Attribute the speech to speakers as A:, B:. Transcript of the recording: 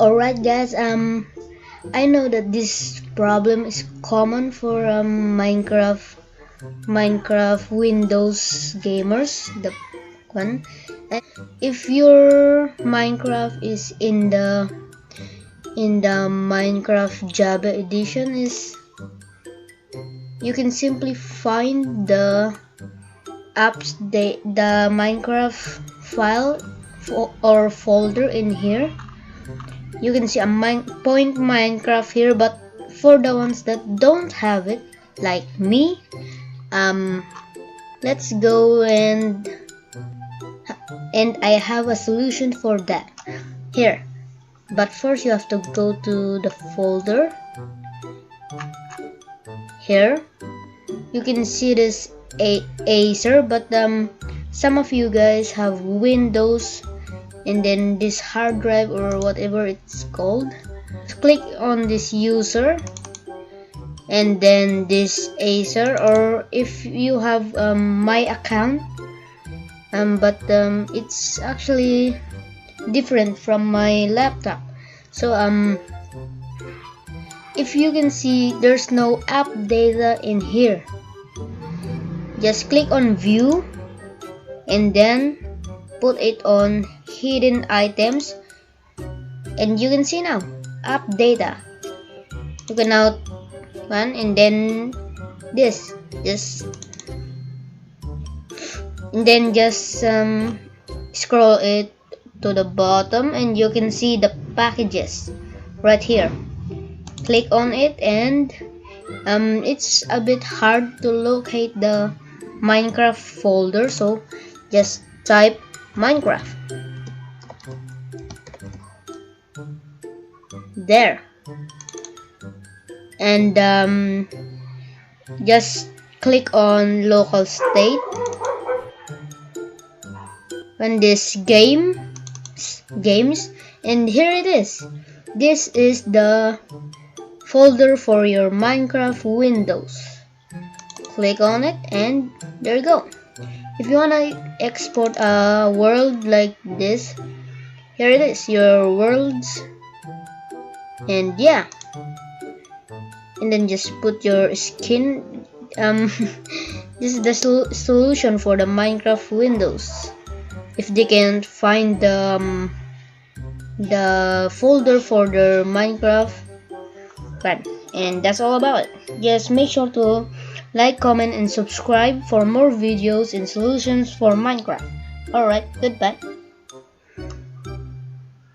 A: Alright guys, I know that this problem is common for Minecraft Windows gamers, the one. And if your Minecraft is in the Minecraft Java edition, is you can simply find the the Minecraft file or folder in here. You can see a point Minecraft here, but for the ones that don't have it, like me, let's go and I have a solution for that here. But first you have to go to the folder. Here you can see this Acer, but some of you guys have Windows and then this hard drive or whatever it's called. Click on this user and then this Acer, or if you have my account, but it's actually different from my laptop. So if you can see, there's no app data in here. Just click on view and then put it on hidden items, and you can see now app data. You can now one and then this just scroll it to the bottom and you can see the packages right here. Click on it and it's a bit hard to locate the Minecraft folder, so just type Minecraft there and just click on local state and this games, and here it is. This is the folder for your Minecraft Windows. Click on it and there you go. If you wanna export a world like this, here it is, your worlds, and yeah, and then just put your skin. This is the solution for the Minecraft Windows. If they can't find the folder for the Minecraft, and that's all about it. Just make sure to like, comment, and subscribe for more videos and solutions for Minecraft. Alright, goodbye.